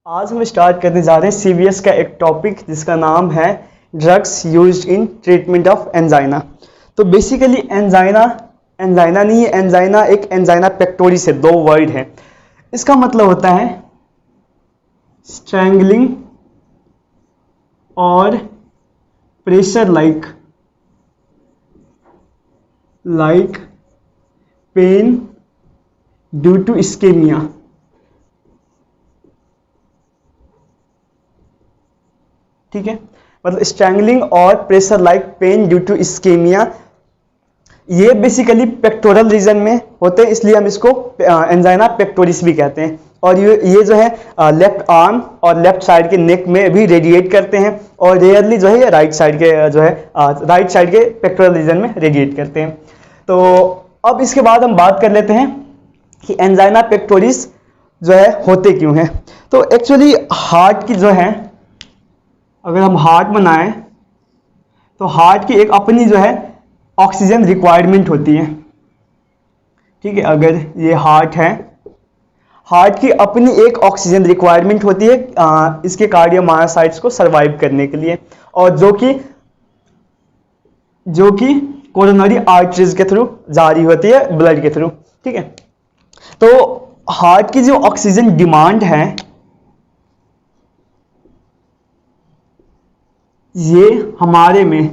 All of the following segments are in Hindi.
आज हम स्टार्ट करने जा रहे हैं सीवीएस का एक टॉपिक जिसका नाम है drugs used in treatment of angina. तो बेसिकली एंजाइना नहीं है, एंजाइना एक एंजाइना पेक्टोरिस है, दो वर्ड है। इसका मतलब होता है स्ट्रैंगलिंग और pressure like pain due to ischaemia. ठीक है, मतलब स्ट्रैंगलिंग और pressure like pain due to ischaemia, ये बेसिकली पेक्टोरल रीजन में होते हैं, इसलिए हम इसको एंजाइना पेक्टोरिस भी कहते हैं। और ये जो है लेफ्ट आर्म और लेफ्ट साइड के नेक में भी रेडिएट करते हैं, और रेयरली जो है ये राइट साइड के पेक्टोरल रीजन में रेडिएट करते हैं। तो अब इसके बाद हम बात कर लेते हैं कि एंजाइना पेक्टोरिस जो है होते क्यों हैं। तो एक्चुअली हार्ट की जो है, अगर हम हार्ट बनाएं तो हार्ट की एक अपनी जो है ऑक्सीजन रिक्वायरमेंट होती है। ठीक है, अगर ये हार्ट है, हार्ट की अपनी एक ऑक्सीजन रिक्वायरमेंट होती है इसके कार्डियोमायोसाइट्स को सरवाइव करने के लिए, और जो कि कोरोनरी आर्टरीज के थ्रू जारी होती है, ब्लड के थ्रू। ठीक है, तो हार्ट की जो ऑक्सीजन डिमांड है ये हमारे में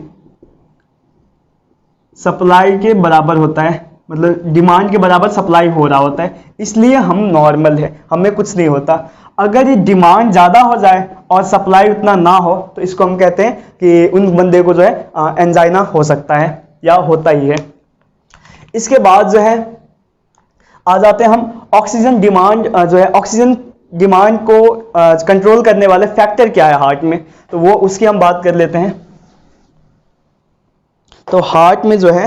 सप्लाई के बराबर होता है, मतलब डिमांड के बराबर सप्लाई हो रहा होता है, इसलिए हम नॉर्मल है, हमें कुछ नहीं होता। अगर ये डिमांड ज़्यादा हो जाए और सप्लाई उतना ना हो तो इसको हम कहते हैं कि उन बंदे को जो है एंजाइना हो सकता है या होता ही है। इसके बाद जो है आ जाते हैं हम ऑक्सीजन डिमांड, जो है ऑक्सीजन डिमांड को कंट्रोल करने वाले फैक्टर क्या है हार्ट में, तो वो उसकी हम बात कर लेते हैं। तो हार्ट में जो है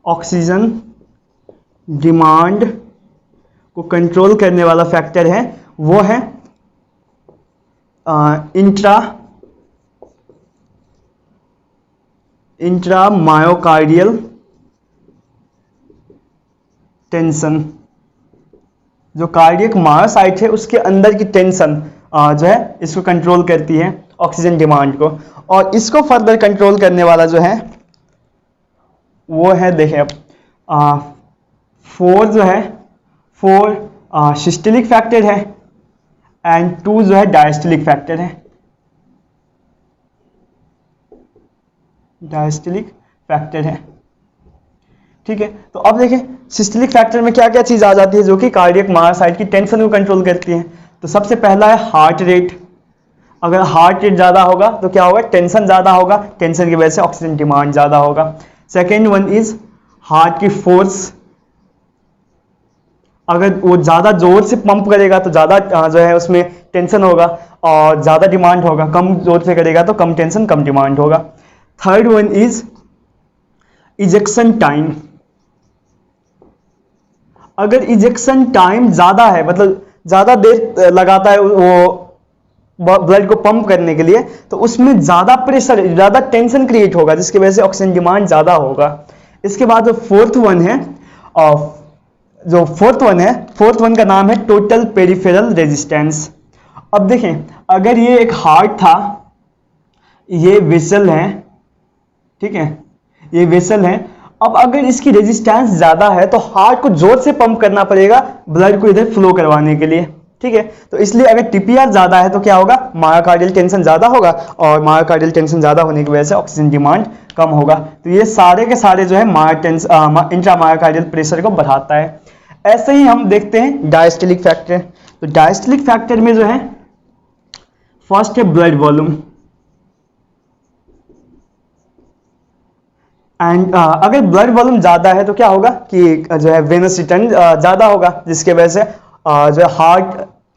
ऑक्सीजन डिमांड को कंट्रोल करने वाला फैक्टर है, वो है इंट्रा मायोकार्डियल टेंशन। जो कार्डियक मायोसाइट है उसके अंदर की टेंशन जो है इसको कंट्रोल करती है, ऑक्सीजन डिमांड को। और इसको फर्दर कंट्रोल करने वाला जो है वो है, देखें फोर सिस्टोलिक फैक्टर है एंड 2 जो है डायस्टोलिक फैक्टर है। ठीक है, तो अब देखें सिस्टोलिक फैक्टर में क्या क्या चीज़ आ जाती है जो कि कार्डियक मायोसाइट की टेंशन को कंट्रोल करती है। तो सबसे पहला है हार्ट रेट। अगर हार्ट रेट ज़्यादा होगा तो क्या होगा, टेंशन ज़्यादा होगा, टेंशन की वजह से ऑक्सीजन डिमांड ज़्यादा होगा। सेकेंड वन इज हार्ट की फोर्स। अगर वो ज़्यादा जोर से पंप करेगा तो ज़्यादा जो है उसमें टेंशन होगा और ज़्यादा डिमांड होगा, कम जोर से करेगा तो कम टेंशन कम डिमांड होगा। Third one is ejection time. अगर इजेक्शन टाइम ज़्यादा है, मतलब ज़्यादा देर लगाता है वो ब्लड को पंप करने के लिए, तो उसमें ज़्यादा प्रेशर, ज़्यादा टेंशन क्रिएट होगा, जिसकी वजह से ऑक्सीजन डिमांड ज़्यादा होगा। इसके बाद जो फोर्थ वन का नाम है टोटल पेरिफेरल रेजिस्टेंस। अब देखें, अगर ये एक हार्ट था, ये वेसल है, ठीक है, ये वेसल है। अब अगर इसकी रेजिस्टेंस ज़्यादा है तो हार्ट को जोर से पंप करना पड़ेगा ब्लड को इधर फ्लो करवाने के लिए। ठीक है, तो इसलिए अगर टीपीआर ज़्यादा है तो क्या होगा, मायोकार्डियल टेंशन ज़्यादा होगा, और मायोकार्डियल टेंशन ज़्यादा होने की वजह से ऑक्सीजन डिमांड कम होगा। तो ये सारे के सारे जो है इंट्रा मायोकार्डियल प्रेशर को बढ़ाता है। ऐसे ही हम देखते हैं डायस्टोलिक फैक्टर। तो डायस्टोलिक फैक्टर में जो है फर्स्ट है ब्लड वॉल्यूम, एंड अगर ब्लड वॉल्यूम ज़्यादा है तो क्या होगा कि जो है वेनस रिटर्न ज़्यादा होगा, जिसके वजह से जो है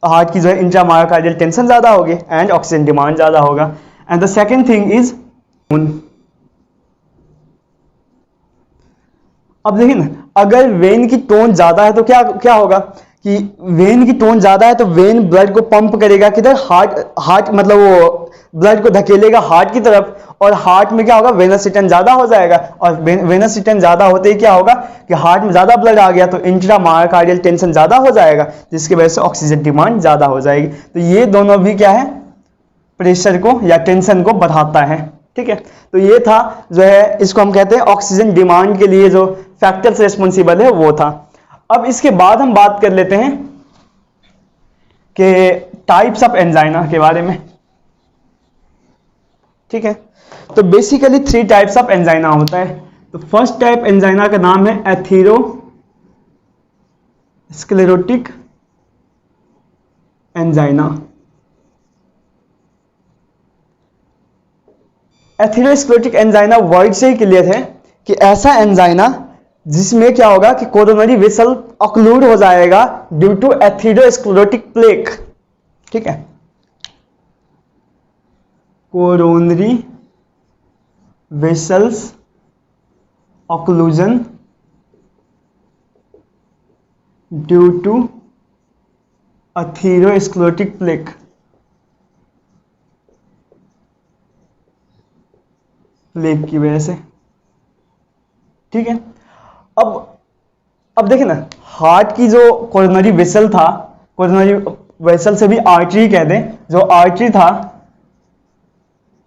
हार्ट की जो है इंट्रा मायोकार्डियल टेंशन ज़्यादा होगी एंड ऑक्सीजन डिमांड ज़्यादा होगा। And the second thing is अब देखिए ना, अगर वेन की टोन ज़्यादा है तो क्या होगा कि वेन की टोन ज़्यादा है तो वेन ब्लड को पंप करेगा किधर, हार्ट मतलब वो ब्लड को धकेलेगा हार्ट की तरफ, और हार्ट में क्या होगा, वेनस रिटर्न ज्यादा हो जाएगा, और वेनस रिटर्न ज्यादा होते ही क्या होगा कि हार्ट में ज्यादा ब्लड आ गया तो इंट्रा मायोकार्डियल टेंशन ज्यादा हो जाएगा, जिसकी वजह से ऑक्सीजन डिमांड ज्यादा हो जाएगी। तो ये दोनों भी क्या है, प्रेशर को या टेंशन को बढ़ाता है। ठीक है, तो ये था जो है, इसको हम कहते हैं ऑक्सीजन डिमांड के लिए जो फैक्टर्स रेस्पॉन्सिबल है वो था। अब इसके बाद हम बात कर लेते हैं कि टाइप्स ऑफ एंजाइना के बारे में। ठीक है, तो बेसिकली 3 टाइप्स ऑफ एंजाइना होता है। तो फर्स्ट टाइप एंजाइना का नाम है atherosclerotic angina. Atherosclerotic angina word से ही क्लियर है कि ऐसा एंजाइना जिसमें क्या होगा कि कोरोनरी वेसल ऑक्लूड हो जाएगा ड्यू टू एथेरोस्क्लेरोटिक प्लेक। ठीक है, coronary vessels occlusion due to atherosclerotic plaque. Plaque की वजह से। ठीक है, अब देखिए ना, हार्ट की जो कोरोनरी वेसल था, कोरोनरी वेसल से भी आर्टरी कह दें, जो आर्टरी था,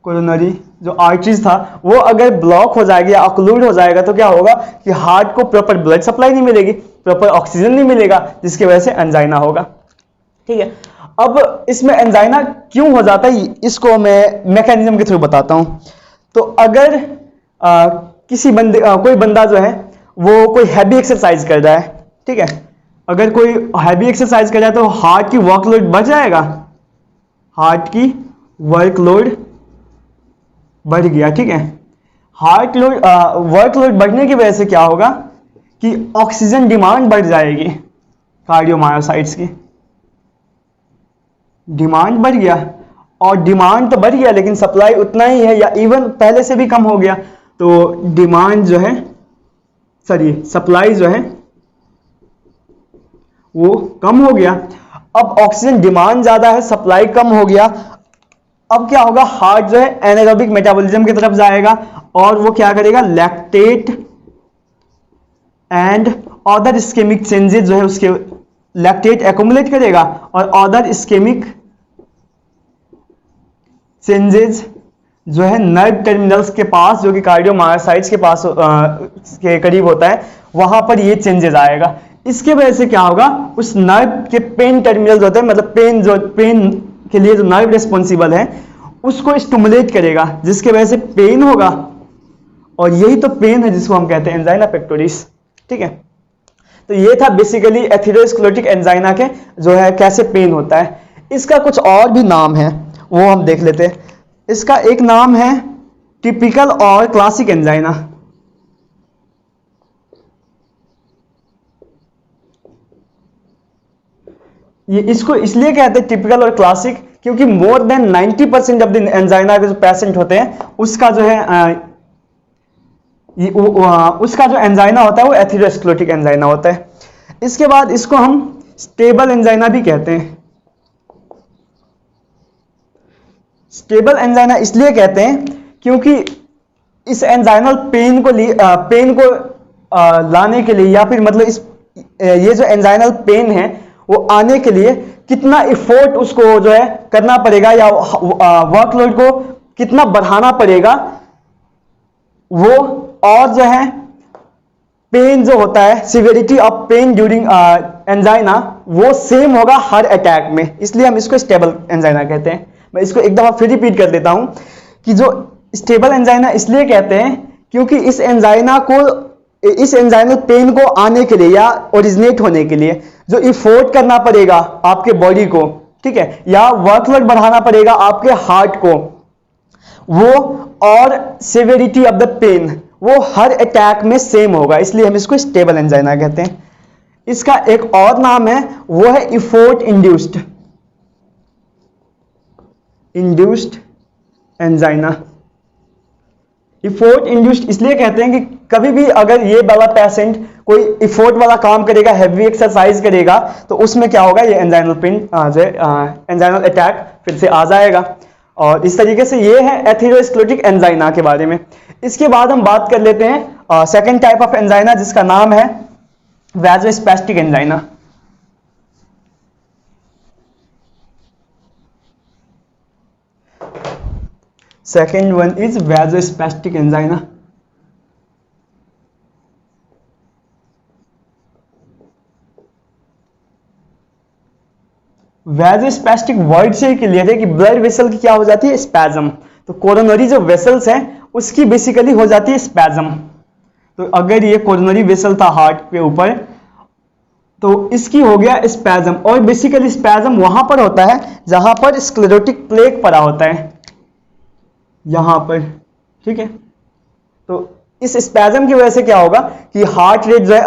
कोरोनरी जो आर्टरीज था, वो अगर ब्लॉक हो जाएगा या ऑक्लूड हो जाएगा तो क्या होगा कि हार्ट को प्रॉपर ब्लड सप्लाई नहीं मिलेगी, प्रॉपर ऑक्सीजन नहीं मिलेगा, जिसकी वजह से एंजाइना होगा। ठीक है, अब इसमें एंजाइना क्यों हो जाता है इसको मैं मैकेनिज्म के थ्रू बताता हूं। तो अगर किसी बंदे कोई बंदा जो है वो कोई हैवी एक्सरसाइज कर रहा है, ठीक है, अगर कोई हैवी एक्सरसाइज कर रहा है तो हार्ट की वर्कलोड बढ़ जाएगा, हार्ट की वर्कलोड बढ़ गया। ठीक है, वर्कलोड बढ़ने की वजह से क्या होगा कि ऑक्सीजन डिमांड बढ़ जाएगी, कार्डियोमायोसाइट्स की डिमांड बढ़ गया, और डिमांड तो बढ़ गया लेकिन सप्लाई उतना ही है या इवन पहले से भी कम हो गया, तो डिमांड जो है सप्लाई जो है वो कम हो गया। अब ऑक्सीजन डिमांड ज्यादा है, सप्लाई कम हो गया, अब क्या होगा, हार्ट जो है एनारोबिक मेटाबॉलिज्म की तरफ जाएगा और वो क्या करेगा, lactate and other ischaemic changes जो है उसके लैक्टेट एक्युमुलेट करेगा और अदर इस्केमिक चेंजेस जो है नर्व टर्मिनल्स के पास, जो कि कार्डियोमायोसाइट्स के पास के करीब होता है, वहां पर ये चेंजेस आएगा। इसके वजह से क्या होगा, उस नर्व के पेन टर्मिनल्स होते हैं, मतलब पेन के लिए जो नर्व रिस्पॉन्सिबल है उसको स्टिमुलेट करेगा, जिसके वजह से पेन होगा, और यही तो पेन है जिसको हम कहते हैं एंजाइना पेक्टोरिस। ठीक है, तो ये था बेसिकली एथेरोस्क्लेरोटिक एंजाइना के जो है कैसे पेन होता है। इसका कुछ और भी नाम है, वो हम देख लेते हैं। इसका एक नाम है टिपिकल और क्लासिक एंजाइना। ये इसको इसलिए कहते हैं टिपिकल और क्लासिक क्योंकि more than 90% of the angina के जो पेशेंट होते हैं उसका जो है उसका जो एंजाइना होता है वो एथेरोस्क्लेरोटिक एंजाइना होता है। इसके बाद इसको हम स्टेबल एंजाइना भी कहते हैं। स्टेबल एंजाइना इसलिए कहते हैं क्योंकि इस एंजाइनल पेन को लाने के लिए, या फिर मतलब ये जो एंजाइनल पेन है वो आने के लिए कितना इफोर्ट उसको जो है करना पड़ेगा या वर्कलोड को कितना बढ़ाना पड़ेगा, वो और जो है पेन जो होता है, severity of pen during angina, वो सेम होगा हर अटैक में, इसलिए हम इसको स्टेबल एंजाइना कहते हैं। मैं इसको एक दफा फिर रिपीट कर देता हूं कि जो स्टेबल एंजाइना इसलिए कहते हैं क्योंकि इस एंजाइनल पेन को आने के लिए या ओरिजिनेट होने के लिए जो इफोर्ट करना पड़ेगा आपके बॉडी को, ठीक है, या वर्कलोड बढ़ाना पड़ेगा आपके हार्ट को, वो और सिवियरिटी ऑफ द पेन वो हर अटैक में सेम होगा, इसलिए हम इसको स्टेबल एंजाइना कहते हैं। इसका एक और नाम है, वो है effort induced angina. Effort induced इसलिए कहते हैं कि कभी भी अगर ये वाला पेशेंट कोई इफोर्ट वाला काम करेगा, हैवी एक्सरसाइज करेगा, तो उसमें क्या होगा, ये एंजाइनल पेन एंजाइनल अटैक फिर से आ जाएगा। और इस तरीके से ये है एथेरोस्क्लेरोटिक एंजाइना के बारे में। इसके बाद हम बात कर लेते हैं सेकेंड टाइप ऑफ एंजाइना, जिसका नाम है vasospastic angina. Second one is vasospastic angina. Vasospastic word से क्लियर है कि ब्लड वेसल की क्या हो जाती है, स्पैज्म। तो कोरोनरी जो वेसल्स हैं उसकी बेसिकली हो जाती है स्पैज्म। तो अगर ये कोरोनरी वेसल था हार्ट के ऊपर, तो इसकी हो गया स्पैज्म। और बेसिकली स्पैज्म वहां पर होता है जहां पर स्क्लेरोटिक प्लेक पड़ा होता है, यहां पर, ठीक है। तो इस स्पैज्म की वजह से क्या होगा कि हार्ट रेट जो है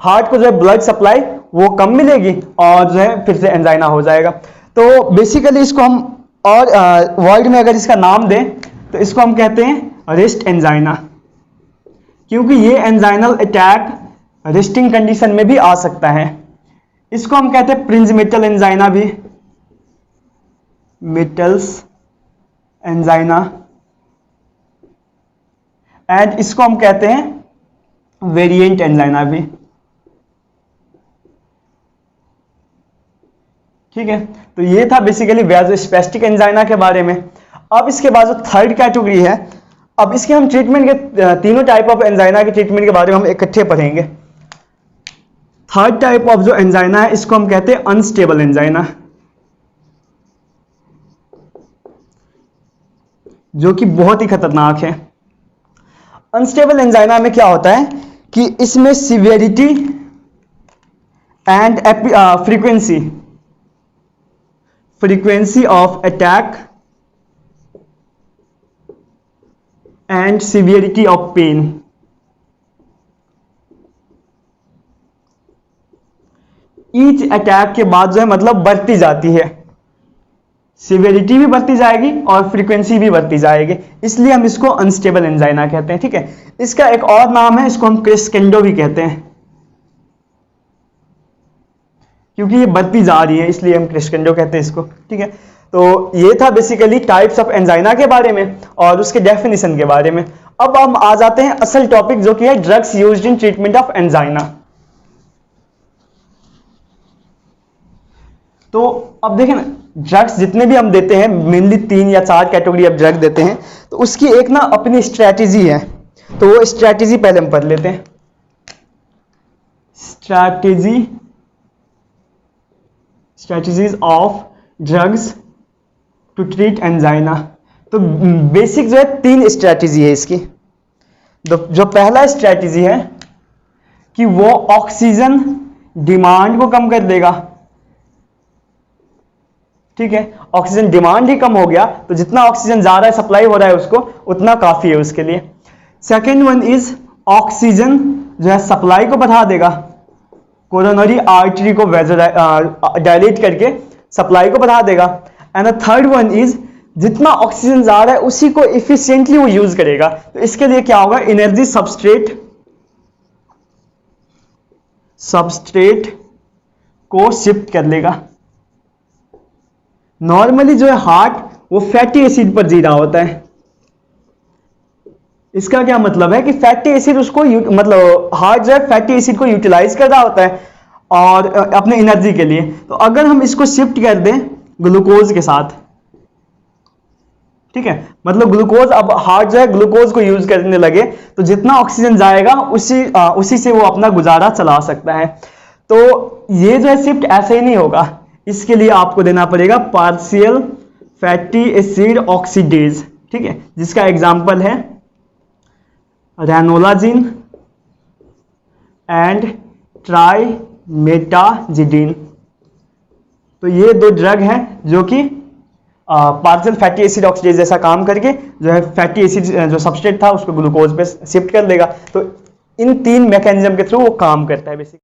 हार्ट को जो है ब्लड सप्लाई वो कम मिलेगी और जो है फिर से एंजाइना हो जाएगा। तो बेसिकली इसको हम और वर्ड में अगर इसका नाम दें तो इसको हम कहते हैं रेस्ट एंजाइना, क्योंकि ये एंजाइनल अटैक रेस्टिंग कंडीशन में भी आ सकता है। इसको हम कहते हैं प्रिंजमेटल एंजाइना भी, मेटल्स एंजाइना, एंड इसको हम कहते हैं वेरिएंट एंजाइना भी, ठीक है। तो ये था बेसिकली वैसोस्पैस्टिक एंजाइना के बारे में। अब इसके बाद जो थर्ड कैटेगरी है, अब इसके हम ट्रीटमेंट के तीनों टाइप ऑफ एंजाइना के ट्रीटमेंट के बारे में हम इकट्ठे पढ़ेंगे। थर्ड टाइप ऑफ जो एंजाइना है इसको हम कहते हैं अनस्टेबल एंजाइना, जो कि बहुत ही खतरनाक है। अनस्टेबल एंजाइना में क्या होता है कि इसमें severity and frequency of attack and severity of pain, each attack के बाद जो है मतलब बढ़ती जाती है, सिवियरिटी भी बढ़ती जाएगी और फ्रीक्वेंसी भी बढ़ती जाएगी, इसलिए हम इसको अनस्टेबल एंजाइना कहते हैं, ठीक है। इसका एक और नाम है, इसको हम क्रेस्केंडो भी कहते हैं, क्योंकि ये बढ़ती जा रही है इसलिए हम क्रेस्केंडो कहते हैं इसको, ठीक है। तो ये था बेसिकली टाइप्स ऑफ एंजाइना के बारे में और उसके डेफिनेशन के बारे में। अब हम आ जाते हैं असल टॉपिक, जो कि है drugs used in treatment of angina. तो अब देखें ना, ड्रग्स जितने भी हम देते हैं, मेनली 3 या 4 कैटेगरी ऑफ ड्रग देते हैं, तो उसकी एक ना अपनी स्ट्रैटेजी है। तो वो स्ट्रैटेजी पहले हम पढ़ लेते हैं। Strategies of drugs to treat angina. तो बेसिक जो है 3 स्ट्रैटेजी है इसकी। जो पहला स्ट्रैटेजी है कि वो ऑक्सीजन डिमांड को कम कर देगा, ठीक है। ऑक्सीजन डिमांड ही कम हो गया तो जितना ऑक्सीजन ज्यादा सप्लाई हो रहा है उसको उतना काफी है उसके लिए। सेकेंड वन इज ऑक्सीजन जो है सप्लाई को बढ़ा देगा, कोरोनरी आर्टरी को डायलेट करके सप्लाई को बढ़ा देगा। एंड थर्ड वन इज जितना ऑक्सीजन जा रहा है उसी को इफिशिएंटली वो यूज करेगा। तो इसके लिए क्या होगा, एनर्जी सबस्ट्रेट को शिफ्ट कर लेगा। नॉर्मली जो है हार्ट वो फैटी एसिड पर जी रहा होता है। इसका क्या मतलब है कि फैटी एसिड उसको मतलब हार्ट जो है फैटी एसिड को यूटिलाइज कर रहा होता है और अपने एनर्जी के लिए। तो अगर हम इसको शिफ्ट कर दें ग्लूकोज के साथ, ठीक है, मतलब ग्लूकोज, अब हार्ट जो है ग्लूकोज को यूज करने लगे तो जितना ऑक्सीजन जाएगा उसी से वो अपना गुजारा चला सकता है। तो ये जो है शिफ्ट ऐसे ही नहीं होगा, इसके लिए आपको देना पड़ेगा पार्शियल फैटी एसिड ऑक्सीडेज, ठीक है, जिसका एग्जांपल है रेनोलाजिन एंड ट्राइमेटाजिडीन। तो ये 2 ड्रग हैं जो कि पार्शियल फैटी एसिड ऑक्सीडेज जैसा काम करके जो है फैटी एसिड जो सबस्ट्रेट था उसको ग्लूकोज पे शिफ्ट कर देगा। तो इन 3 मैकेनिज्म के थ्रू वो काम करता है बेसिकली।